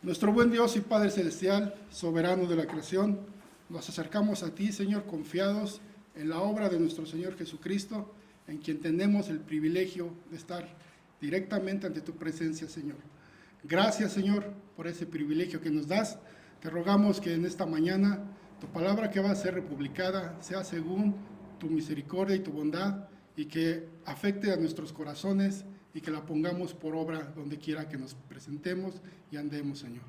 Nuestro buen Dios y Padre Celestial, soberano de la creación, nos acercamos a ti, Señor, confiados en la obra de nuestro Señor Jesucristo, en quien tenemos el privilegio de estar directamente ante tu presencia, Señor. Gracias, Señor, por ese privilegio que nos das. Te rogamos que en esta mañana tu palabra que va a ser publicada sea según tu misericordia y tu bondad, y que afecte a nuestros corazones y que la pongamos por obra donde quiera que nos presentemos y andemos, Señor.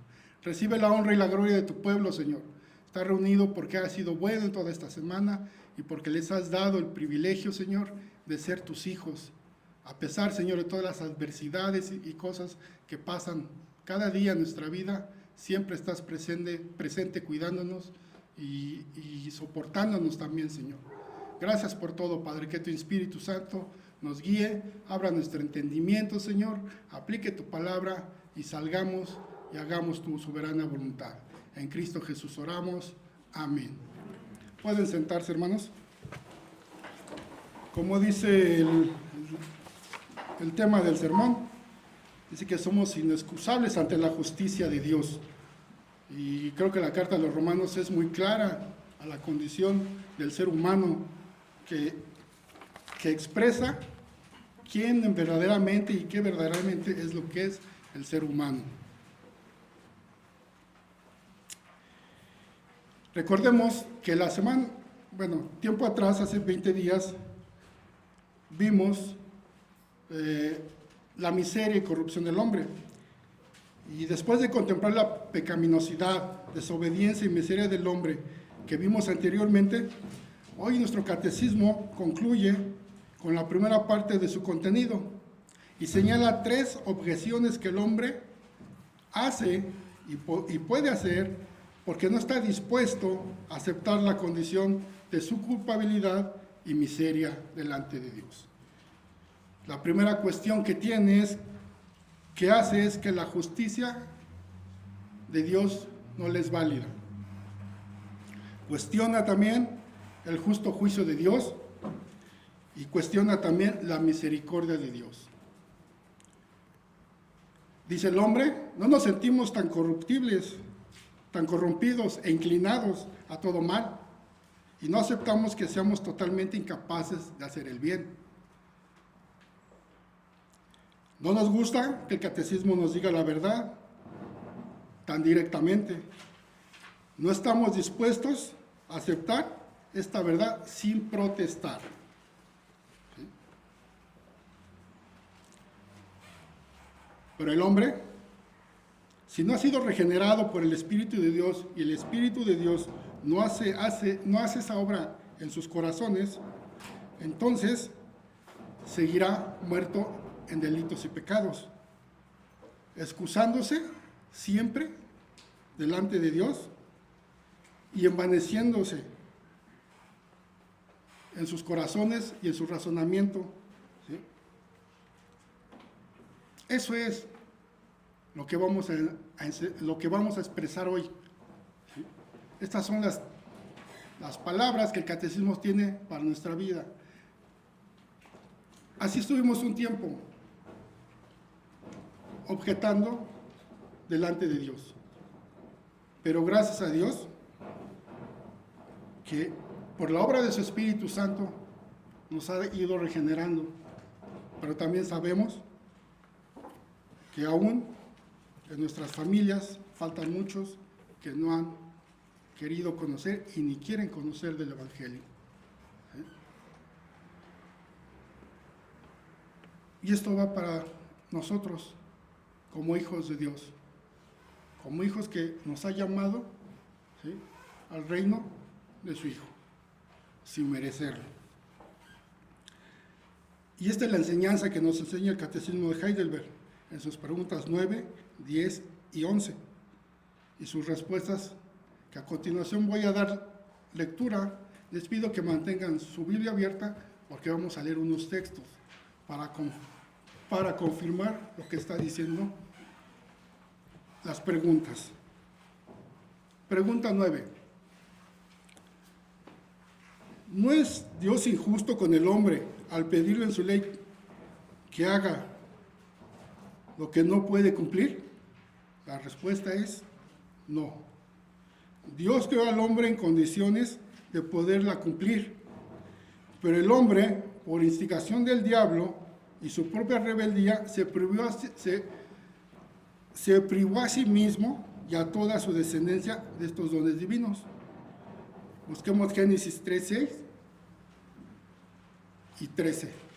Recibe la honra y la gloria de tu pueblo, Señor. Está reunido porque has sido bueno en toda esta semana y porque les has dado el privilegio, Señor, de ser tus hijos. A pesar, Señor, de todas las adversidades y cosas que pasan cada día en nuestra vida, siempre estás presente cuidándonos y soportándonos también, Señor. Gracias por todo, Padre, que tu Espíritu Santo nos guíe, abra nuestro entendimiento, Señor, aplique tu palabra y salgamos y hagamos tu soberana voluntad. En Cristo Jesús oramos. Amén. Pueden sentarse, hermanos. Como dice el tema del sermón, dice que somos inexcusables ante la justicia de Dios. Y creo que la carta de los Romanos es muy clara a la condición del ser humano que expresa quién verdaderamente y qué verdaderamente es lo que es el ser humano. Recordemos que tiempo atrás, hace 20 días, vimos la miseria y corrupción del hombre. Y después de contemplar la pecaminosidad, desobediencia y miseria del hombre que vimos anteriormente, hoy nuestro catecismo concluye con la primera parte de su contenido y señala 3 objeciones que el hombre hace y puede hacer porque no está dispuesto a aceptar la condición de su culpabilidad y miseria delante de Dios. La primera cuestión que hace es que la justicia de Dios no le es válida. Cuestiona también el justo juicio de Dios y cuestiona también la misericordia de Dios. Dice el hombre, no nos sentimos tan corruptibles, tan corrompidos e inclinados a todo mal, y no aceptamos que seamos totalmente incapaces de hacer el bien. No nos gusta que el catecismo nos diga la verdad tan directamente. No estamos dispuestos a aceptar esta verdad sin protestar. ¿Sí? Pero el hombre, si no ha sido regenerado por el Espíritu de Dios y el Espíritu de Dios no hace esa obra en sus corazones, entonces seguirá muerto en delitos y pecados, excusándose siempre delante de Dios y envaneciéndose en sus corazones y en su razonamiento. ¿Sí? Eso es lo que vamos a expresar hoy. ¿Sí? Estas son las palabras que el catecismo tiene para nuestra vida. Así estuvimos un tiempo objetando delante de Dios. Pero gracias a Dios que por la obra de su Espíritu Santo nos ha ido regenerando. Pero también sabemos que aún en nuestras familias faltan muchos que no han querido conocer y ni quieren conocer del Evangelio. Y esto va para nosotros como hijos de Dios, como hijos que nos ha llamado, ¿sí?, al reino de su Hijo, sin merecerlo. Y esta es la enseñanza que nos enseña el Catecismo de Heidelberg en sus preguntas 9, 10 y 11 y sus respuestas, que a continuación voy a dar lectura. Les pido que mantengan su Biblia abierta porque vamos a leer unos textos para confirmar lo que está diciendo las preguntas. Pregunta 9. ¿No es Dios injusto con el hombre al pedirle en su ley que haga lo que no puede cumplir? La respuesta es no. Dios creó al hombre en condiciones de poderla cumplir, pero el hombre, por instigación del diablo y su propia rebeldía, se privó a sí mismo y a toda su descendencia de estos dones divinos. Busquemos Génesis 3:6 y 13.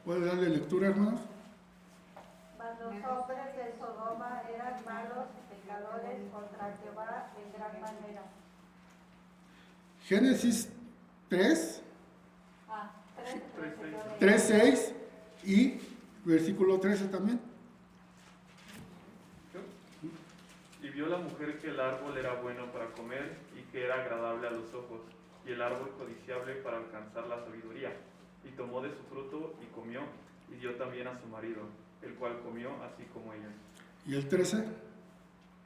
¿Puede darle lectura, hermanos? Mas los hombres de Sodoma eran malos y pecadores contra Jehová en gran manera. Génesis 3, 3:13. 3:6 y versículo 13 también. Y vio la mujer que el árbol era bueno para comer y que era agradable a los ojos, y el árbol codiciable para alcanzar la sabiduría. Y tomó de su fruto y comió, y dio también a su marido, el cual comió así como ella. Y el 13,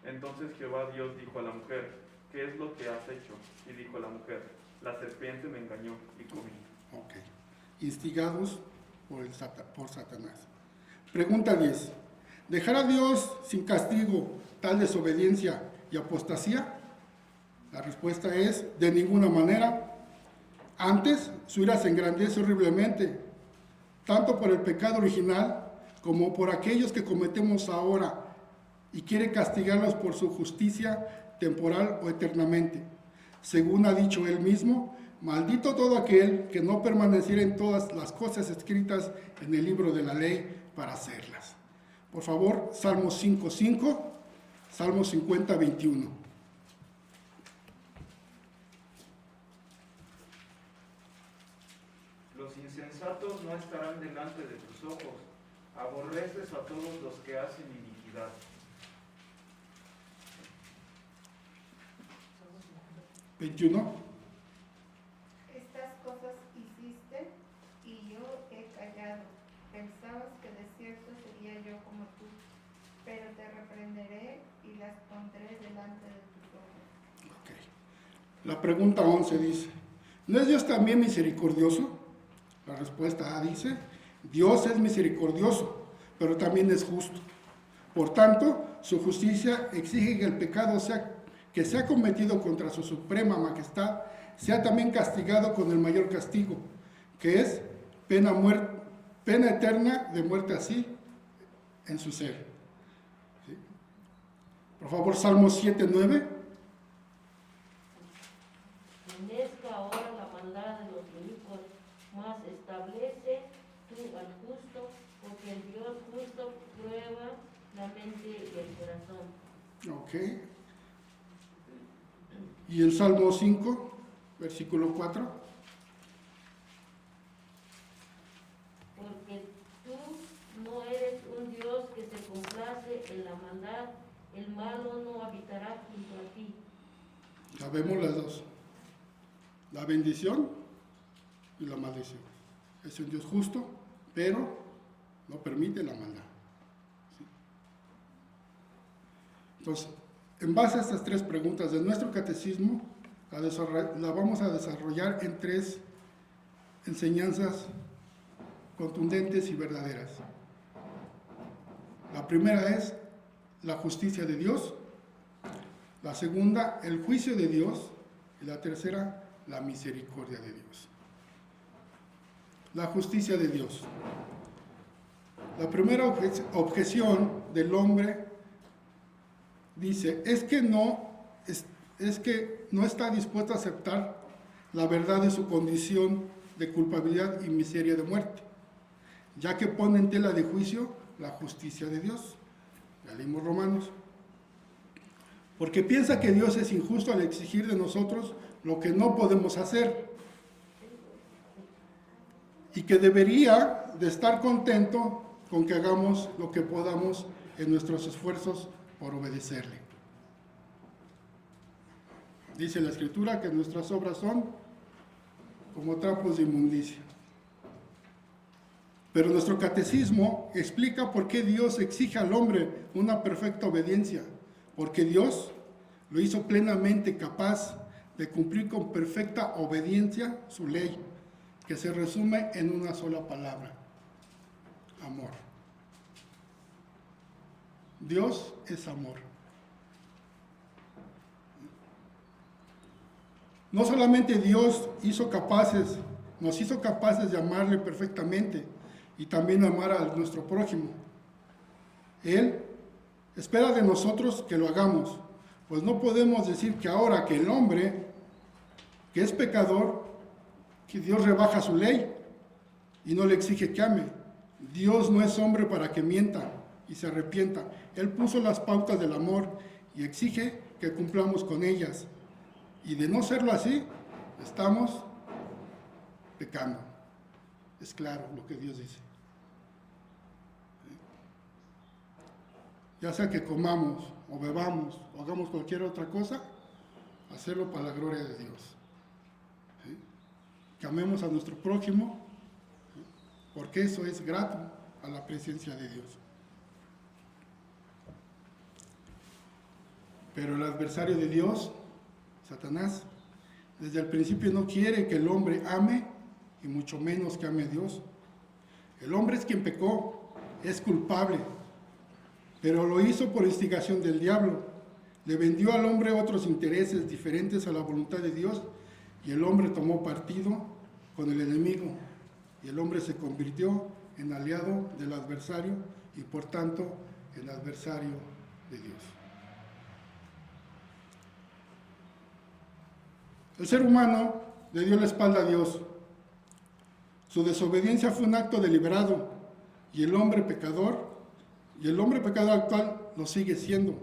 Entonces Jehová Dios dijo a la mujer, ¿qué es lo que has hecho? Y dijo la mujer, la serpiente me engañó y comí. ok. Instigados por Satanás. Pregunta 10. ¿Dejar a Dios sin castigo tal desobediencia y apostasía? La respuesta es de ninguna manera. Antes, su ira se engrandece horriblemente, tanto por el pecado original como por aquellos que cometemos ahora, y quiere castigarlos por su justicia temporal o eternamente. Según ha dicho él mismo, maldito todo aquel que no permaneciera en todas las cosas escritas en el libro de la ley para hacerlas. Por favor, Salmos 5:5, Salmos 50:21. Los insensatos no estarán delante de tus ojos. Aborreces a todos los que hacen iniquidad. ¿21? Estas cosas hiciste y yo he callado. Pensabas que de cierto sería yo como tú, pero te reprenderé y las pondré delante de tus ojos. Ok. La pregunta 11 dice, ¿no es Dios también misericordioso? La respuesta A dice, Dios es misericordioso, pero también es justo. Por tanto, su justicia exige que el pecado que se ha cometido contra su suprema majestad sea también castigado con el mayor castigo, que es pena eterna de muerte así en su ser. ¿Sí? Por favor, Salmos 7:9. Endezca ahora la maldad de los inicuos, mas establece tú al justo, porque el Dios justo prueba la mente y el corazón. Ok. Y el Salmo 5, versículo 4. Porque tú no eres un Dios que se complace en la maldad, el malo no habitará junto a ti. Sabemos las dos. La bendición y la maldición. Es un Dios justo, pero no permite la maldad. ¿Sí? Entonces, en base a estas tres preguntas de nuestro catecismo, la vamos a desarrollar en tres enseñanzas contundentes y verdaderas. La primera es la justicia de Dios, la segunda, el juicio de Dios, y la tercera, la misericordia de Dios. La justicia de Dios. La primera objeción del hombre dice, es que no está dispuesto a aceptar la verdad de su condición de culpabilidad y miseria de muerte, ya que pone en tela de juicio la justicia de Dios. Ya leímos Romanos. Porque piensa que Dios es injusto al exigir de nosotros lo que no podemos hacer, y que debería de estar contento con que hagamos lo que podamos en nuestros esfuerzos por obedecerle. Dice la Escritura que nuestras obras son como trapos de inmundicia. Pero nuestro catecismo explica por qué Dios exige al hombre una perfecta obediencia. Porque Dios lo hizo plenamente capaz de cumplir con perfecta obediencia su ley, que se resume en una sola palabra: amor. Dios es amor. No solamente Dios nos hizo capaces de amarle perfectamente y también amar a nuestro prójimo. Él espera de nosotros que lo hagamos, pues no podemos decir que ahora que el hombre, que es pecador, que Dios rebaja su ley y no le exige que ame. Dios no es hombre para que mienta y se arrepienta. Él puso las pautas del amor y exige que cumplamos con ellas. Y de no serlo así, estamos pecando. Es claro lo que Dios dice. Ya sea que comamos o bebamos o hagamos cualquier otra cosa, hacerlo para la gloria de Dios. ¿Sí? Que amemos a nuestro prójimo, ¿sí? Porque eso es grato a la presencia de Dios. Pero el adversario de Dios, Satanás, desde el principio no quiere que el hombre ame y mucho menos que ame a Dios. El hombre es quien pecó, es culpable, pero lo hizo por instigación del diablo. Le vendió al hombre otros intereses diferentes a la voluntad de Dios y el hombre tomó partido con el enemigo y el hombre se convirtió en aliado del adversario y por tanto en adversario de Dios. El ser humano le dio la espalda a Dios. Su desobediencia fue un acto deliberado y el hombre pecador actual lo sigue siendo.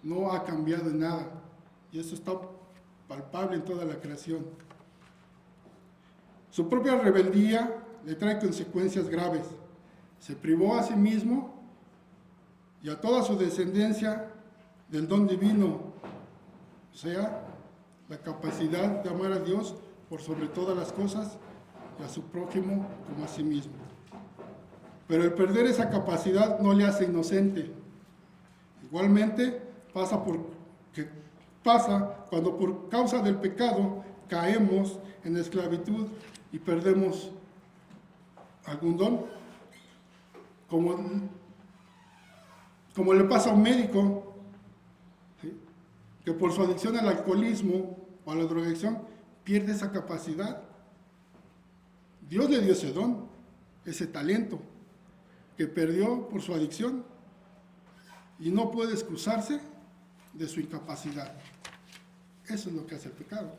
No ha cambiado en nada y eso está palpable en toda la creación. Su propia rebeldía le trae consecuencias graves. Se privó a sí mismo y a toda su descendencia del don divino, o sea, la capacidad de amar a Dios por sobre todas las cosas y a su prójimo como a sí mismo. Pero el perder esa capacidad no le hace inocente. Igualmente pasa cuando por causa del pecado caemos en esclavitud y perdemos algún don, como le pasa a un médico, ¿sí?, que por su adicción al alcoholismo o a la drogadicción pierde esa capacidad. Dios le dio ese don, ese talento que perdió por su adicción y no puede excusarse de su incapacidad. Eso es lo que hace el pecado.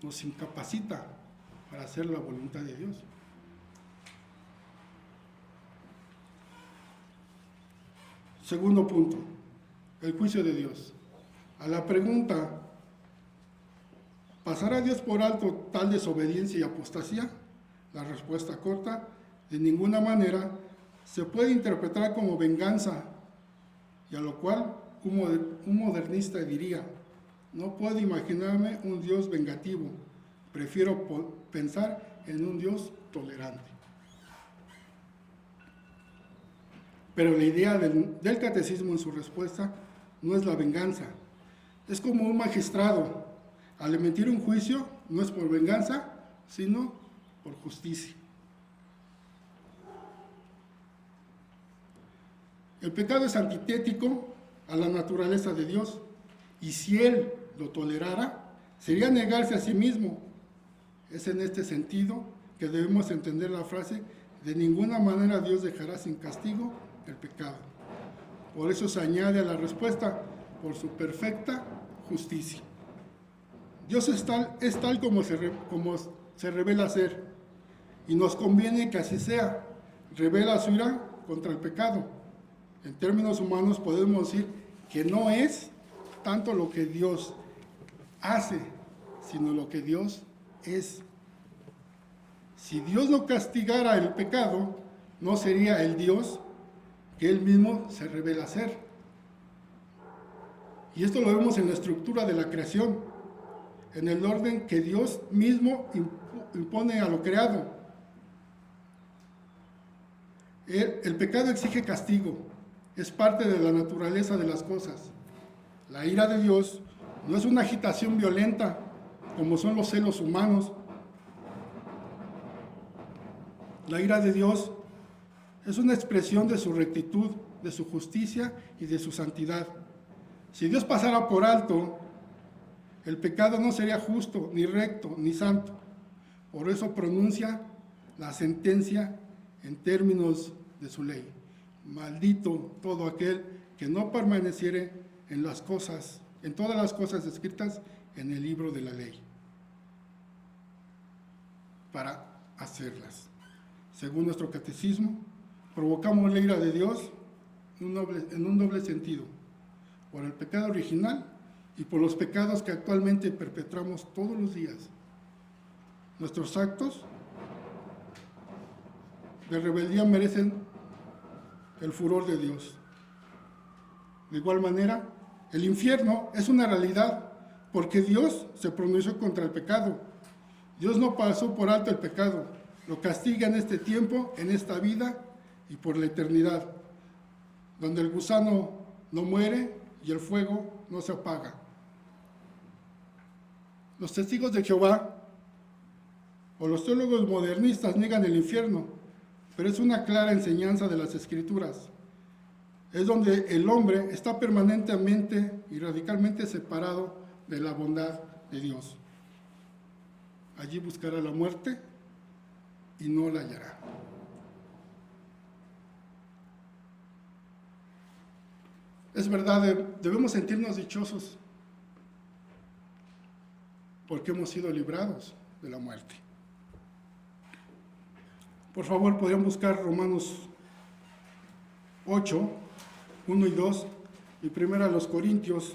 Nos incapacita para hacer la voluntad de Dios. Segundo punto, el juicio de Dios. A la pregunta, ¿pasará Dios por alto tal desobediencia y apostasía? La respuesta corta, de ninguna manera, se puede interpretar como venganza, y a lo cual un modernista diría: no puedo imaginarme un Dios vengativo, prefiero pensar en un Dios tolerante. Pero la idea del catecismo en su respuesta no es la venganza. Es como un magistrado, al emitir un juicio, no es por venganza, sino por justicia. El pecado es antitético a la naturaleza de Dios, y si Él lo tolerara, sería negarse a sí mismo. Es en este sentido que debemos entender la frase: de ninguna manera Dios dejará sin castigo el pecado. Por eso se añade a la respuesta: por su perfecta justicia. Dios es tal como se revela ser, y nos conviene que así sea. Revela su ira contra el pecado. En términos humanos podemos decir que no es tanto lo que Dios hace, sino lo que Dios es. Si Dios no castigara el pecado, no sería el Dios que Él mismo se revela ser. Y esto lo vemos en la estructura de la creación, en el orden que Dios mismo impone a lo creado. El pecado exige castigo, es parte de la naturaleza de las cosas. La ira de Dios no es una agitación violenta como son los celos humanos. La ira de Dios es una expresión de su rectitud, de su justicia y de su santidad. Si Dios pasara por alto, el pecado no sería justo, ni recto, ni santo. Por eso pronuncia la sentencia en términos de su ley. Maldito todo aquel que no permaneciere en las cosas, en todas las cosas escritas en el libro de la ley, para hacerlas. Según nuestro catecismo, provocamos la ira de Dios en un doble sentido, por el pecado original y por los pecados que actualmente perpetramos todos los días. Nuestros actos de rebeldía merecen el furor de Dios. De igual manera, el infierno es una realidad porque Dios se pronunció contra el pecado. Dios no pasó por alto el pecado, lo castiga en este tiempo, en esta vida y por la eternidad, donde el gusano no muere y el fuego no se apaga. Los testigos de Jehová o los teólogos modernistas niegan el infierno, pero es una clara enseñanza de las Escrituras. Es donde el hombre está permanentemente y radicalmente separado de la bondad de Dios. Allí buscará la muerte y no la hallará. Es verdad, debemos sentirnos dichosos porque hemos sido librados de la muerte. Por favor, podrían buscar Romanos 8, 1 y 2, y primero a los Corintios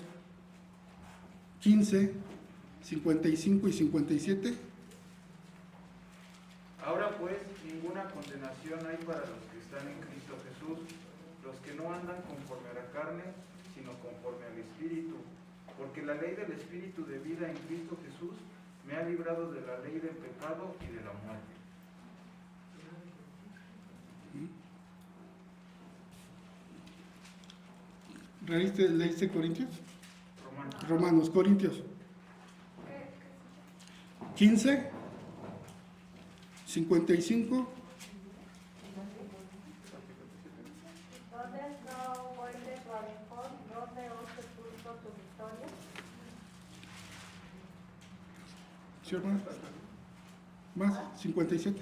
15, 55 y 57. Ahora pues, ninguna condenación hay para los que están en Cristo Jesús, los que no andan conforme a la carne, sino conforme al Espíritu. Porque la ley del Espíritu de vida en Cristo Jesús me ha librado de la ley del pecado y de la muerte. ¿Leíste Corintios? Romanos. Romanos, Corintios 15, 55. ¿Dónde no muerde tu aguijón? ¿Dónde os sepulcro tu victoria? ¿Sí, hermano? Más, 57.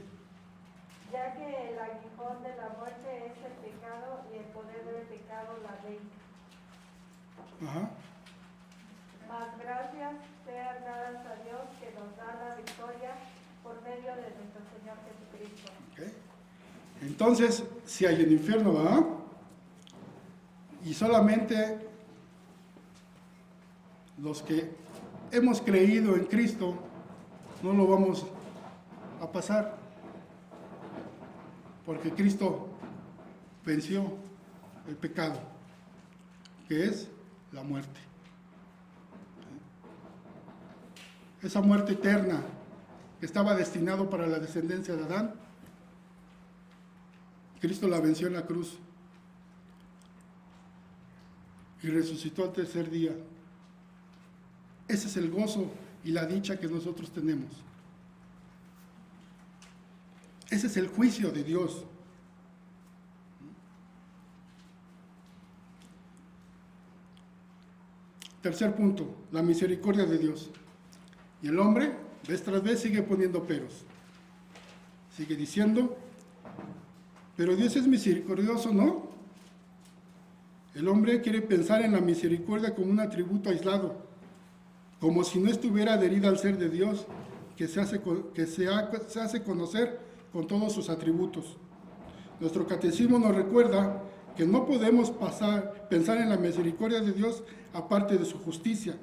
Ya que el aguijón de la muerte es el pecado y el poder del pecado la ley. Ajá. Mas gracias sean dadas a Dios que nos da la victoria por medio de nuestro Señor Jesucristo. Okay. Entonces, si hay el infierno, ¿verdad? Y solamente los que hemos creído en Cristo no lo vamos a pasar, porque Cristo venció el pecado, que es la muerte. Esa muerte eterna que estaba destinado para la descendencia de Adán, Cristo la venció en la cruz y resucitó al tercer día. Ese es el gozo y la dicha que nosotros tenemos. Ese es el juicio de Dios. Tercer punto, la misericordia de Dios. Y el hombre, vez tras vez, sigue poniendo peros. Sigue diciendo, pero Dios es misericordioso, ¿no? El hombre quiere pensar en la misericordia como un atributo aislado, como si no estuviera adherida al ser de Dios, que se hace conocer con todos sus atributos. Nuestro catecismo nos recuerda que no podemos pensar en la misericordia de Dios aparte de su justicia.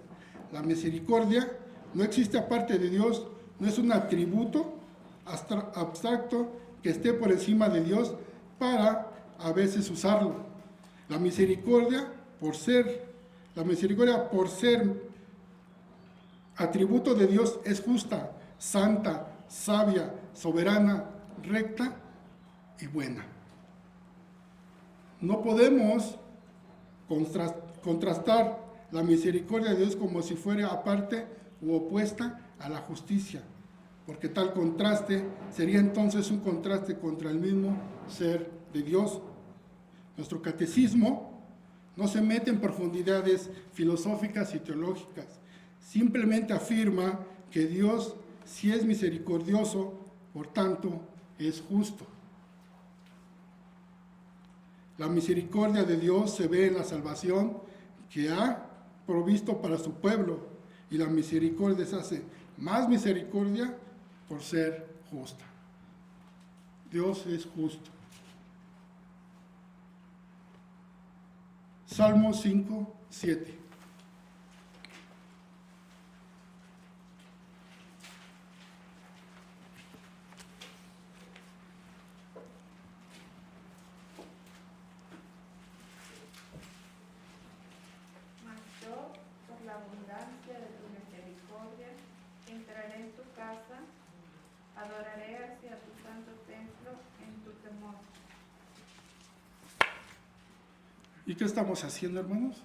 La misericordia no existe aparte de Dios, no es un atributo abstracto que esté por encima de Dios para a veces usarlo. La misericordia por ser atributo de Dios es justa, santa, sabia, soberana, recta y buena. No podemos contrastar la misericordia de Dios como si fuera aparte u opuesta a la justicia, porque tal contraste sería entonces un contraste contra el mismo ser de Dios. Nuestro catecismo no se mete en profundidades filosóficas y teológicas, simplemente afirma que Dios sí es misericordioso, por tanto es justo. La misericordia de Dios se ve en la salvación que ha provisto para su pueblo, y la misericordia se hace más misericordia por ser justa. Dios es justo. Salmo 5, 7. Mas yo, por la abundancia de tu misericordia, entraré en tu casa, adoraré hacia tu santo templo en tu temor. ¿Y qué estamos haciendo, hermanos?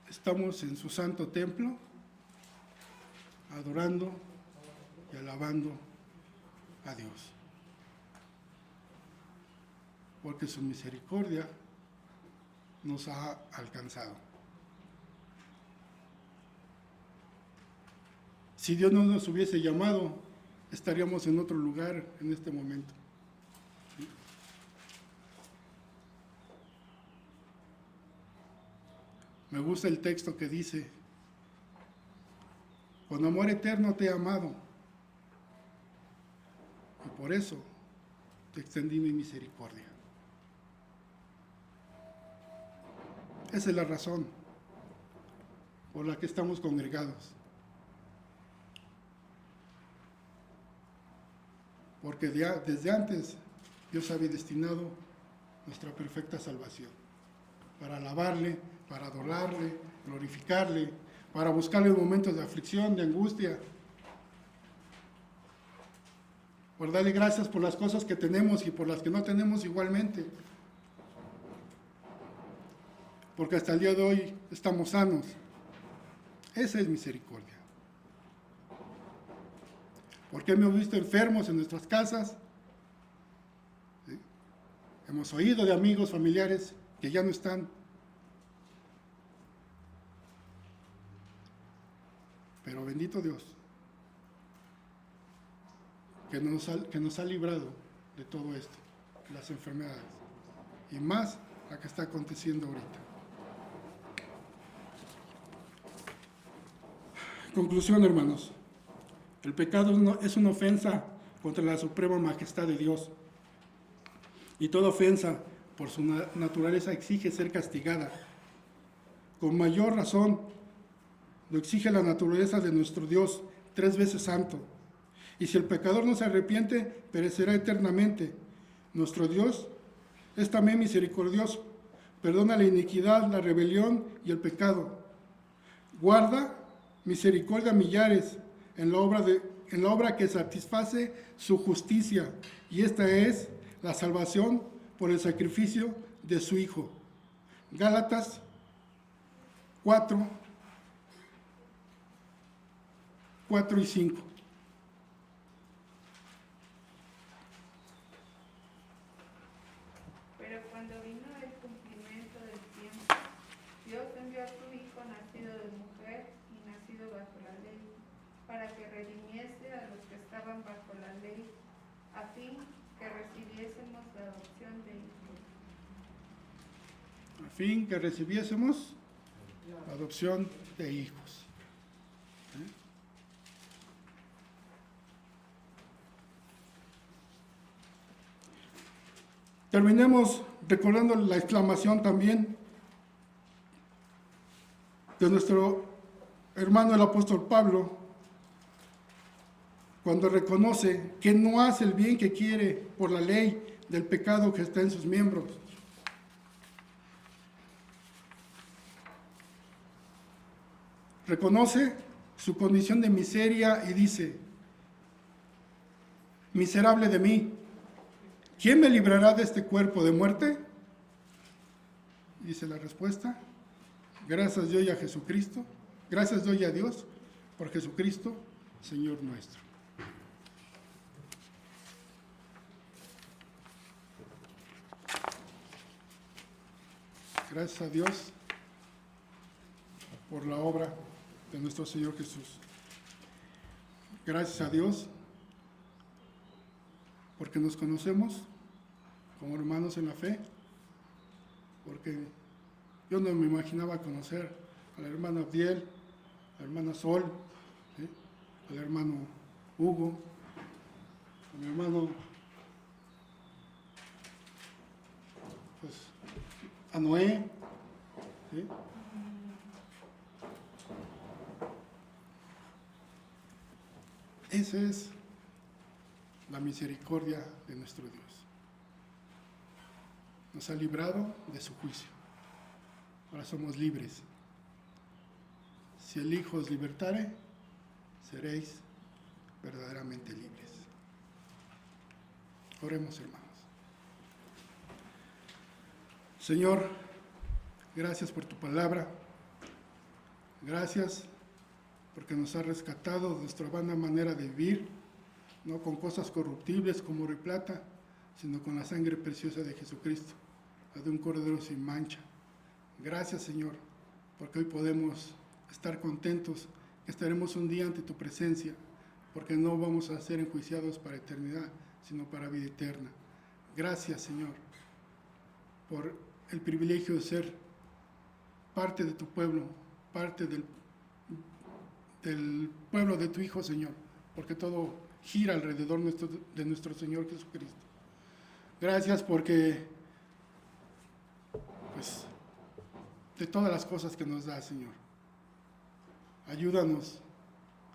Estamos en su santo templo, adorando y alabando a Dios. Porque su misericordia nos ha alcanzado. Si Dios no nos hubiese llamado, estaríamos en otro lugar en este momento. Me gusta el texto que dice: con amor eterno te he amado, y por eso te extendí mi misericordia. Esa es la razón por la que estamos congregados. Porque desde antes Dios había destinado nuestra perfecta salvación, para alabarle, para adorarle, glorificarle, para buscarle en momentos de aflicción, de angustia, por darle gracias por las cosas que tenemos y por las que no tenemos igualmente. Porque hasta el día de hoy estamos sanos. Esa es misericordia. Porque hemos visto enfermos en nuestras casas. ¿Sí? Hemos oído de amigos, familiares que ya no están. Pero bendito Dios, que nos ha librado de todo esto, las enfermedades, y más la que está aconteciendo ahorita. Conclusión, hermanos. El pecado es una ofensa contra la suprema majestad de Dios. Y toda ofensa por su naturaleza exige ser castigada. Con mayor razón lo exige la naturaleza de nuestro Dios, 3 veces santo. Y si el pecador no se arrepiente, perecerá eternamente. Nuestro Dios es también misericordioso. Perdona la iniquidad, la rebelión y el pecado. Guarda misericordia a millares en la obra que satisface su justicia. Y esta es la salvación por el sacrificio de su Hijo. Gálatas 4, 4 y 5. Pero cuando vino el cumplimiento del tiempo, Dios envió a su Hijo nacido de mujer y nacido bajo la ley, para que redimiese a los que estaban bajo la ley, a fin que recibiésemos la adopción de hijos. A fin que recibiésemos la adopción de hijos. Terminemos recordando la exclamación también de nuestro hermano el apóstol Pablo, cuando reconoce que no hace el bien que quiere por la ley del pecado que está en sus miembros. Reconoce su condición de miseria y dice: miserable de mí, ¿quién me librará de este cuerpo de muerte? Dice la respuesta, gracias doy a Jesucristo, gracias doy a Dios por Jesucristo, Señor nuestro. Gracias a Dios por la obra de nuestro Señor Jesús. Gracias a Dios porque nos conocemos como hermanos en la fe, porque yo no me imaginaba conocer al hermano Abdiel, a la hermana Sol, ¿sí? Al hermano Hugo, a mi hermano, pues, a Noé, ¿sí? Esa es la misericordia de nuestro Dios. Nos ha librado de su juicio. Ahora somos libres. Si el Hijo os libertare, seréis verdaderamente libres. Oremos, hermanos. Señor, gracias por tu palabra. Gracias porque nos ha rescatado de nuestra vana manera de vivir, no con cosas corruptibles como oro y plata, sino con la sangre preciosa de Jesucristo, la de un cordero sin mancha. Gracias, Señor, porque hoy podemos estar contentos, que estaremos un día ante tu presencia, porque no vamos a ser enjuiciados para eternidad, sino para vida eterna. Gracias, Señor, por el privilegio de ser parte de tu pueblo, parte del pueblo de tu Hijo, Señor, porque todo gira alrededor de nuestro Señor Jesucristo. Gracias porque, pues, de todas las cosas que nos da, Señor, ayúdanos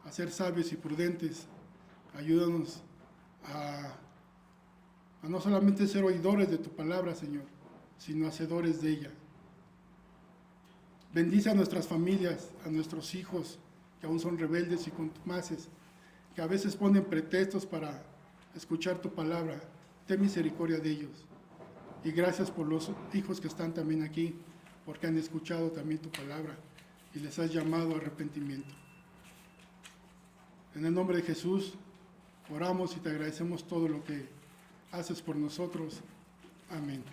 a ser sabios y prudentes, ayúdanos a no solamente ser oidores de tu palabra, Señor, sino hacedores de ella. Bendice a nuestras familias, a nuestros hijos, que aún son rebeldes y contumaces, que a veces ponen pretextos para escuchar tu palabra. Ten misericordia de ellos. Y gracias por los hijos que están también aquí, porque han escuchado también tu palabra y les has llamado a arrepentimiento. En el nombre de Jesús, oramos y te agradecemos todo lo que haces por nosotros. Amén.